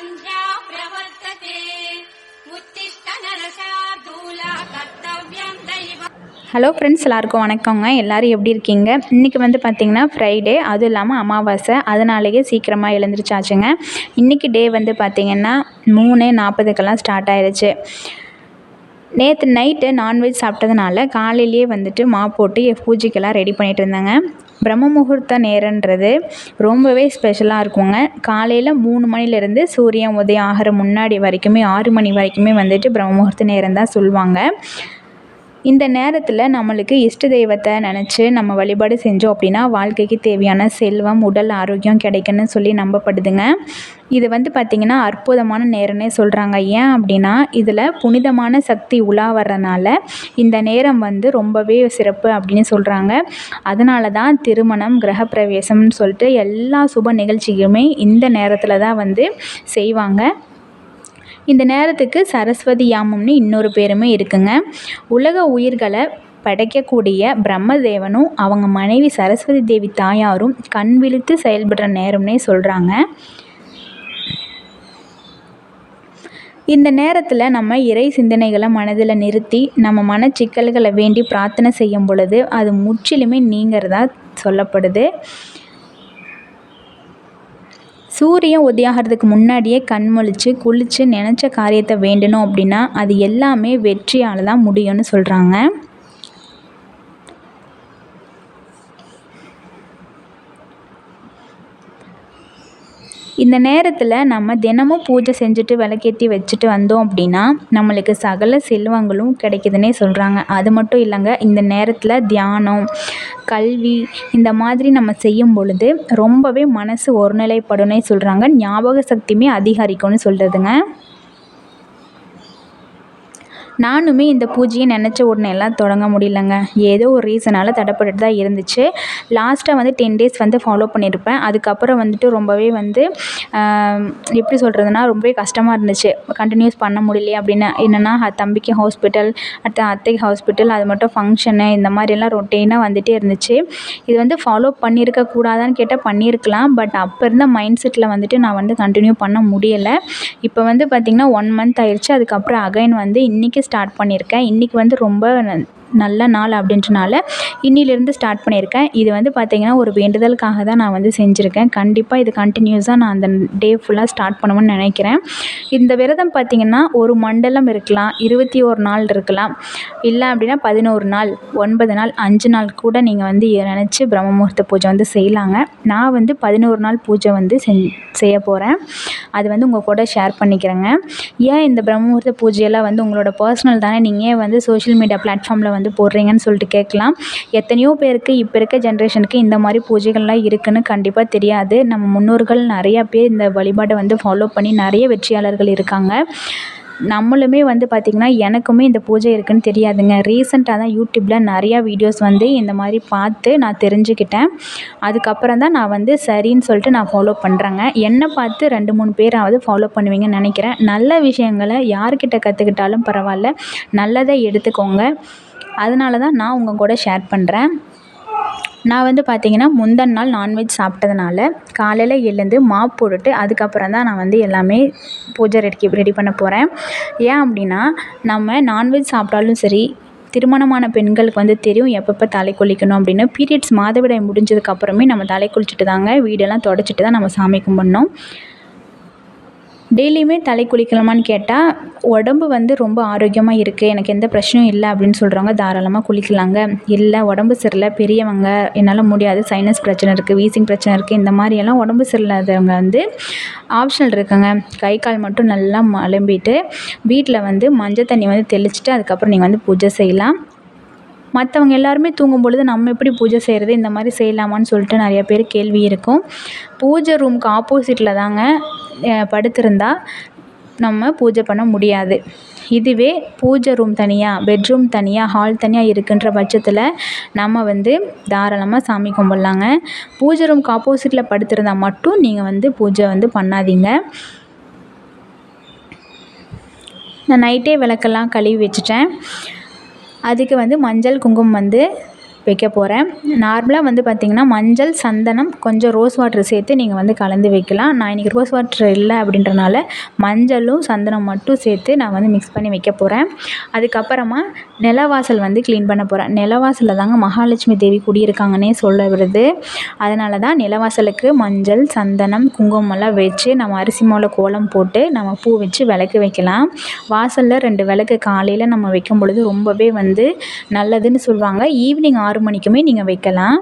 सन्ध्या प्रवर्तते उत्तिष्ठ नरशार्दूला कर्तव्यं दैव. ஹலோ ஃப்ரெண்ட்ஸ், எல்லாருக்கும் வணக்கங்க. எல்லோரும் எப்படி இருக்கீங்க? இன்றைக்கி வந்து பார்த்திங்கன்னா ஃப்ரைடே, அதுவும் இல்லாமல் அமாவாசை, அதனாலேயே சீக்கிரமாக எழுந்திரிச்சாச்சுங்க. இன்றைக்கி டே வந்து பார்த்திங்கன்னா 3:40க்கெல்லாம் ஸ்டார்ட் ஆயிடுச்சு. நேற்று நைட்டு நான்வெஜ் சாப்பிட்டதுனால காலையிலேயே வந்துட்டு போட்டு பூஜைக்கெல்லாம் ரெடி பண்ணிகிட்டு இருந்தாங்க. பிரம்ம முகூர்த்த நேரன்றது ரொம்பவே ஸ்பெஷலாக இருக்குங்க. காலையில் 3 மணிலேருந்து சூரியன் உதயம் ஆகிற முன்னாடி வரைக்குமே 6 மணி வரைக்குமே வந்துட்டு பிரம்ம முகூர்த்த நேரம் தான் சொல்லுவாங்க. இந்த நேரத்தில் நம்மளுக்கு இஷ்ட தெய்வத்தை நினச்சி நம்ம வழிபாடு செஞ்சோம் அப்படின்னா வாழ்க்கைக்கு தேவையான செல்வம், உடல் ஆரோக்கியம் கிடைக்குன்னு சொல்லி நம்பப்படுதுங்க. இது வந்து பார்த்திங்கன்னா அற்புதமான நேரம்னே சொல்கிறாங்க. ஏன் அப்படின்னா இதில் புனிதமான சக்தி உலா வர்றதுனால இந்த நேரம் வந்து ரொம்பவே சிறப்பு அப்படின்னு சொல்கிறாங்க. அதனால தான் திருமணம், கிரகப்பிரவேசம்னு சொல்லிட்டு எல்லா சுப நிகழ்ச்சிக்குமே இந்த நேரத்தில் தான் வந்து செய்வாங்க. இந்த நேரத்துக்கு சரஸ்வதி யாமம்னு இன்னொரு பேருமே இருக்குங்க. உலக உயிர்களை படைக்கக்கூடிய பிரம்மதேவனும் அவங்க மனைவி சரஸ்வதி தேவி தாயாரும் கண் விழித்து செயல்படுற நேரம்னே சொல்கிறாங்க. இந்த நேரத்தில் நம்ம இறை சிந்தனைகளை மனதில் நிறுத்தி நம்ம மனச்சிக்கல்களை வேண்டி பிரார்த்தனை செய்யும் பொழுது அது முற்றிலுமே நீங்கிறதா சொல்லப்படுது. சூரியன் உதயாகிறதுக்கு முன்னாடியே கண் முழிச்சு குளித்து நினச்ச காரியத்தை வேண்டணும் அப்படின்னா அது எல்லாமே வெற்றியால் தான் முடியும்னு சொல்கிறாங்க. இந்த நேரத்தில் நம்ம தினமும் பூஜை செஞ்சுட்டு விளக்கேற்றி வச்சுட்டு வந்தோம் அப்படின்னா நம்மளுக்கு சகல செல்வங்களும் கிடைக்குதுன்னே சொல்கிறாங்க. அது மட்டும் இல்லைங்க, இந்த நேரத்தில் தியானம், கல்வி இந்த மாதிரி நம்ம செய்யும் பொழுது ரொம்பவே மனசு ஒருநிலைப்படும்னே சொல்கிறாங்க. ஞாபக சக்தியுமே அதிகரிக்கும்னு சொல்கிறதுங்க. நானுமே இந்த பூஜையை நினச்ச உடனே எல்லாம் தொடங்க முடியலங்க. ஏதோ ஒரு ரீசனால் தடைப்பட்டுட்டு தான் இருந்துச்சு. லாஸ்ட்டாக வந்து 10 டேஸ் வந்து ஃபாலோ பண்ணியிருப்பேன். அதுக்கப்புறம் வந்துட்டு ரொம்பவே வந்து எப்படி சொல்கிறதுனா ரொம்பவே கஷ்டமாக இருந்துச்சு. கண்டினியூஸ் பண்ண முடியலையே அப்படின்னு. என்னென்னா தம்பிக்கு ஹாஸ்பிட்டல், அடுத்து அத்தைக்கு ஹாஸ்பிட்டல், அது மட்டும் ஃபங்க்ஷனு, இந்த மாதிரியெல்லாம் ரொட்டீனாக வந்துகிட்டே இருந்துச்சு. இது வந்து ஃபாலோ பண்ணியிருக்க கூடாதான்னு கேட்டால் பண்ணியிருக்கலாம். பட் அப்போ இருந்த மைண்ட் செட்டில் வந்துட்டு நான் வந்து கண்டினியூ பண்ண முடியலை. இப்போ வந்து பார்த்திங்கன்னா 1 மந்த் ஆயிடுச்சு. அதுக்கப்புறம் அகைன் வந்து இன்றைக்கி ஸ்டார்ட் பண்ணியிருக்கேன். இன்றைக்கி வந்து ரொம்ப நல்ல நாள் அப்படின்றனால இன்னிலேருந்து ஸ்டார்ட் பண்ணியிருக்கேன். இது வந்து பார்த்திங்கன்னா ஒரு வேண்டுதலுக்காக தான் நான் வந்து செஞ்சுருக்கேன். கண்டிப்பாக இது கண்டினியூஸாக நான் அந்த டே ஃபுல்லாக ஸ்டார்ட் பண்ணுவேன்னு நினைக்கிறேன். இந்த விரதம் பார்த்திங்கன்னா ஒரு மண்டலம் இருக்கலாம், 21 நாள் இருக்கலாம், இல்லை அப்படின்னா 11 நாள், 9 நாள், 5 நாள் கூட நீங்கள் வந்து நினச்சி பிரம்ம முகூர்த்த பூஜை வந்து செய்யலாங்க. நான் வந்து 11 நாள் பூஜை வந்து செய்ய போகிறேன். அது வந்து உங்கள் கூட ஷேர் பண்ணிக்கிறேங்க. ஏன் இந்த பிரம்ம முகூர்த்த பூஜையெல்லாம் வந்து உங்களோட பர்சனல் தானே, நீங்கள் வந்து சோஷியல் மீடியா பிளாட்ஃபார்மில் வந்து போடுறீங்கன்னு சொல்லிட்டு கேட்கலாம். எத்தனையோ பேருக்கு இப்போ இருக்க ஜென்ரேஷனுக்கு இந்த மாதிரி பூஜைகள்லாம் இருக்குதுன்னு கண்டிப்பாக தெரியாது. நம்ம முன்னோர்கள் நிறையா பேர் இந்த வழிபாட்டை வந்து ஃபாலோ பண்ணி நிறைய வெற்றியாளர்கள் இருக்காங்க. நம்மளுமே வந்து பார்த்திங்கன்னா எனக்குமே இந்த பூஜை இருக்குதுன்னு தெரியாதுங்க. ரீசெண்டாக தான் யூடியூப்பில் நிறையா வீடியோஸ் வந்து இந்த மாதிரி பார்த்து நான் தெரிஞ்சுக்கிட்டேன். அதுக்கப்புறம் தான் நான் வந்து சரின்னு சொல்லிட்டு நான் ஃபாலோ பண்ணுறேங்க. என்னை பார்த்து 2-3 பேராவது ஃபாலோ பண்ணுவீங்கன்னு நினைக்கிறேன். நல்ல விஷயங்களை யார்கிட்ட கற்றுக்கிட்டாலும் பரவாயில்ல, நல்லதை எடுத்துக்கோங்க. அதனால தான் நான் உங்கள் கூட ஷேர் பண்ணுறேன். நான் வந்து பார்த்திங்கன்னா முந்தின நாள் நான்வெஜ் சாப்பிட்டதுனால காலையில் எழுந்து போட்டுட்டு அதுக்கப்புறம் தான் நான் வந்து எல்லாமே பூஜை ரெடி பண்ண போகிறேன். ஏன் அப்படின்னா நம்ம நான்வெஜ் சாப்பிட்டாலும் சரி, திருமணமான பெண்களுக்கு வந்து தெரியும் எப்பப்போ தலை குளிக்கணும் அப்படின்னு. பீரியட்ஸ் மாதவிடாய் முடிஞ்சதுக்கப்புறமே நம்ம தலை குளிச்சுட்டு தாங்க வீடெல்லாம் தொடச்சிட்டு தான் நம்ம சாமி கும்பிடணும். டெய்லியுமே தலை குளிக்கலாமான்னு கேட்டால் உடம்பு வந்து ரொம்ப ஆரோக்கியமாக இருக்குது, எனக்கு எந்த பிரச்சனையும் இல்லை அப்படின்னு சொல்கிறவங்க தாராளமாக குளிக்கலாங்க. இல்லை உடம்பு சரியில்லை, பெரியவங்க, என்னால் முடியாது, சைனஸ் பிரச்சனை இருக்குது, வீசிங் பிரச்சனை இருக்குது, இந்த மாதிரியெல்லாம் உடம்பு சரியில்லாதவங்க வந்து ஆப்ஷனல் இருக்குங்க. கை கால் மட்டும் நல்லா அலம்பிட்டு வீட்டில் வந்து மஞ்சள் தண்ணி வந்து தெளிச்சுட்டு அதுக்கப்புறம் நீங்கள் வந்து பூஜை செய்யலாம். மற்றவங்க எல்லாருமே தூங்கும் பொழுது நம்ம எப்படி பூஜை செய்கிறது, இந்த மாதிரி செய்யலாமான்னு சொல்லிட்டு நிறைய பேர் கேள்வி இருக்கும். பூஜை ரூமுக்கு ஆப்போசிட்டில் தாங்க படுத்திருந்தா நம்ம பூஜை பண்ண முடியாது. இதுவே பூஜை ரூம் தனியாக, பெட்ரூம் தனியாக, ஹால் தனியாக இருக்குன்ற பட்சத்தில் நம்ம வந்து தாராளமாக சாமி கும்பிட்லாங்க. பூஜை ரூமுக்கு ஆப்போசிட்டில் படுத்திருந்தால் மட்டும் நீங்கள் வந்து பூஜை வந்து பண்ணாதீங்க. நான் நைட்டே விளக்கெல்லாம் கழுவி வச்சுட்டேன். அதுக்கு வந்து மஞ்சள் குங்குமம் வந்து வைக்க போகிறேன். நார்மலாக வந்து பார்த்திங்கன்னா மஞ்சள், சந்தனம், கொஞ்சம் ரோஸ் வாட்டர் சேர்த்து நீங்கள் வந்து கலந்து வைக்கலாம். நான் இன்றைக்கி ரோஸ் வாட்டர் இல்லை அப்படின்றனால மஞ்சளும் சந்தனம் மட்டும் சேர்த்து நான் வந்து மிக்ஸ் பண்ணி வைக்க போகிறேன். அதுக்கப்புறமா நிலவாசல் வந்து க்ளீன் பண்ண போகிறேன். நிலவாசலில் தாங்க மகாலட்சுமி தேவி குடியிருக்காங்கன்னே சொல்ல வருது. அதனால தான் நிலவாசலுக்கு மஞ்சள், சந்தனம், குங்குமம்லாம் வச்சு நம்ம அரிசி மாவில் கோலம் போட்டு நம்ம பூ வச்சு விளக்கு வைக்கலாம். வாசலில் 2 விளக்கு காலையில் நம்ம வைக்கும் பொழுது ரொம்பவே வந்து நல்லதுன்னு சொல்லுவாங்க. ஈவினிங் 6 மணிக்குமே நீங்கள் வைக்கலாம்.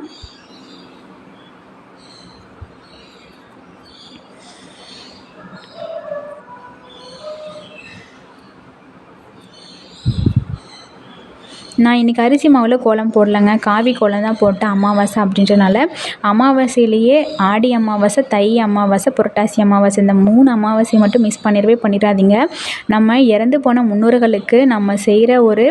நான் இன்றைக்கி அரிசி மாவில் கோலம் போடலைங்க, காவி கோலம் தான் போட்டேன். அமாவாசை அப்படின்றனால அமாவாசையிலேயே ஆடி அமாவாசை, தை அமாவாசை, புரட்டாசி அமாவாசை இந்த 3 அமாவாசை மட்டும் மிஸ் பண்ணிடாதீங்க. நம்ம இறந்து போன முன்னோர்களுக்கு நம்ம செய்கிற ஒரு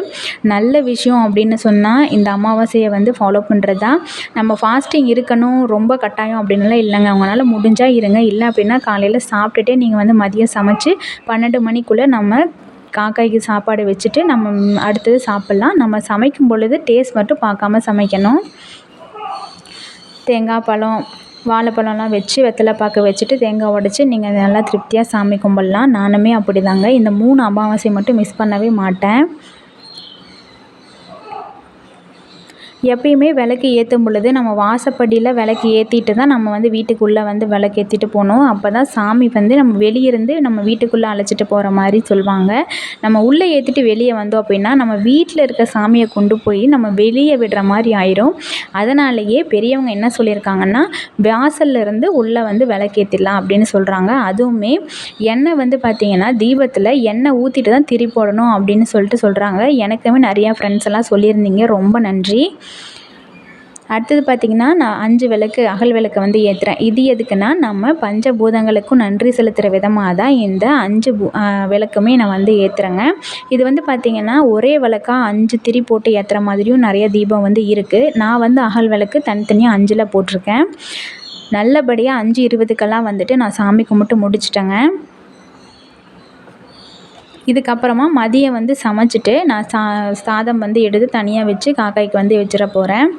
நல்ல விஷயம் அப்படின்னு சொன்னால் இந்த அமாவாசையை வந்து ஃபாலோ பண்ணுறது தான். நம்ம ஃபாஸ்டிங் இருக்கணும் ரொம்ப கட்டாயம் அப்படின்லாம் இல்லைங்க. அவங்களால முடிஞ்சால் இருங்க, இல்லை அப்படின்னா காலையில் சாப்பிட்டுட்டே நீங்கள் வந்து மதியம் சமைச்சு 12 மணிக்குள்ளே நம்ம காக்காய்க்கு சாப்பாடு வச்சுட்டு நம்ம அடுத்தது சாப்பிட்லாம். நம்ம சமைக்கும் பொழுது டேஸ்ட் மட்டும் பார்க்காம சமைக்கணும். தேங்காய் பழம், வாழைப்பழம்லாம் வச்சு வெத்தலை பாக்கு வச்சுட்டு தேங்காய் உடைச்சி நீங்கள் நல்லா திருப்தியாக சாமி கும்பிடலாம். நானுமே அப்படி தாங்க இந்த 3 அமாவாசை மட்டும் மிஸ் பண்ணவே மாட்டேன். எப்பயுமே விளக்கு ஏற்றும் பொழுது நம்ம வாசப்படியில் விளக்கு ஏற்றிட்டு தான் நம்ம வந்து வீட்டுக்குள்ளே வந்து விளக்கு ஏற்றிட்டு போகணும். அப்போ தான் சாமி வந்து நம்ம வெளியிருந்து நம்ம வீட்டுக்குள்ளே அழைச்சிட்டு போகிற மாதிரி சொல்லுவாங்க. நம்ம உள்ளே ஏற்றிட்டு வெளியே வந்தோம் அப்படின்னா நம்ம வீட்டில் இருக்க சாமியை கொண்டு போய் நம்ம வெளியே விடுற மாதிரி ஆயிரும். அதனாலேயே பெரியவங்க என்ன சொல்லியிருக்காங்கன்னா வாசல்லேருந்து உள்ளே வந்து விளக்கேற்றிடலாம் அப்படின்னு சொல்கிறாங்க. அதுவுமே எண்ணெய் வந்து பார்த்திங்கன்னா தீபத்தில் எண்ணெய் ஊற்றிட்டு தான் திரி போடணும் அப்படின்னு சொல்கிறாங்க. எனக்குமே நிறையா ஃப்ரெண்ட்ஸ் எல்லாம் சொல்லியிருந்தீங்க, ரொம்ப நன்றி. அடுத்தது பார்த்திங்கன்னா நான் 5 விளக்கு அகல் விளக்கை வந்து ஏற்றுறேன். இது எதுக்குன்னா நம்ம பஞ்சபூதங்களுக்கும் நன்றி செலுத்துகிற விதமாக தான் இந்த 5 விளக்குமே நான் வந்து ஏற்றுறேங்க. இது வந்து பார்த்திங்கன்னா ஒரே விளக்காக 5 திரி போட்டு ஏற்றுற மாதிரியும் நிறைய தீபம் வந்து இருக்குது. நான் வந்து அகல் விளக்கு தனித்தனியாக 5ல் போட்டிருக்கேன். நல்லபடியாக 5:20க்கெல்லாம் வந்துட்டு நான் சாமி கும்பிட்டு முடிச்சிட்டேங்க. இதுக்கப்புறமா மதியம் வந்து சமைச்சிட்டு நான் சாதம் வந்து எடுத்து தனியாக வச்சு காக்காய்க்கு வந்து வச்சிட போகிறேன்.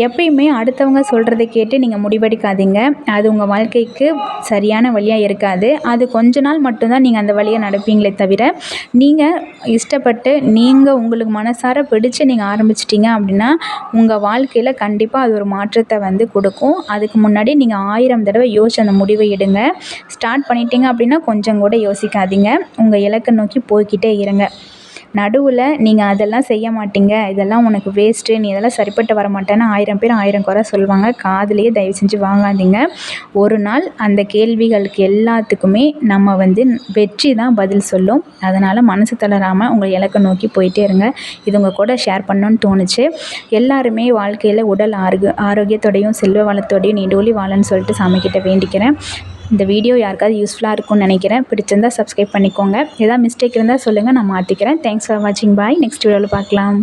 எப்பயுமே அடுத்தவங்க சொல்கிறத கேட்டு நீங்கள் முடிவெடுக்காதீங்க. அது உங்கள் வாழ்க்கைக்கு சரியான வழியாக இருக்காது. அது கொஞ்ச நாள் மட்டும்தான் நீங்கள் அந்த வழியை நடப்பீங்களே தவிர நீங்கள் இஷ்டப்பட்டு நீங்கள் உங்களுக்கு மனசார பிடிச்சு நீங்கள் ஆரம்பிச்சிட்டிங்க அப்படின்னா உங்கள் வாழ்க்கையில் கண்டிப்பாக அது ஒரு மாற்றத்தை வந்து கொடுக்கும். அதுக்கு முன்னாடி நீங்கள் 1000 தடவை யோசிச்சு அந்த முடிவை எடுங்க. ஸ்டார்ட் பண்ணிட்டீங்க அப்படின்னா கொஞ்சம் கூட யோசிக்காதீங்க. உங்கள் இலக்கை நோக்கி போய்கிட்டே இருங்க. நடுவில் நீங்கள் அதெல்லாம் செய்ய மாட்டீங்க, இதெல்லாம் உனக்கு வேஸ்ட்டு, நீ இதெல்லாம் சரிப்பட்டு வர மாட்டேன்னு 1000 பேர் 1000 குறை சொல்லுவாங்க. காதுலேயே தயவு செஞ்சு வாங்காதீங்க. ஒரு நாள் அந்த கேள்விகளுக்கு எல்லாத்துக்குமே நம்ம வந்து வெற்றி தான் பதில் சொல்லும். அதனால் மனசு தளராமல் உங்கள் இலக்கை நோக்கி போயிட்டே இருங்க. இது உங்கள் கூட ஷேர் பண்ணணுன்னு தோணுச்சு. எல்லாருமே வாழ்க்கையில் உடல் ஆரோக்கியத்தோடையும் செல்வ வளத்தோடையும் நீடோழி வாழன்னு சொல்லிட்டு சாமிக்கிட்ட வேண்டிக்கிறேன். இந்த வீடியோ யாருக்காவது யூஸ்ஃபுல்லாக இருக்கும்னு நினைக்கிறேன். பிடிச்சிருந்தால் சப்ஸ்கிரைப் பண்ணிக்கோங்க. ஏதாவது மிஸ்டேக் இருந்தால் சொல்லுங்கள், நான் மாற்றிக்கிறேன். தேங்க்ஸ் ஃபார் வாட்சிங். பாய். நெக்ஸ்ட் வீடியோவில் பார்க்கலாம்.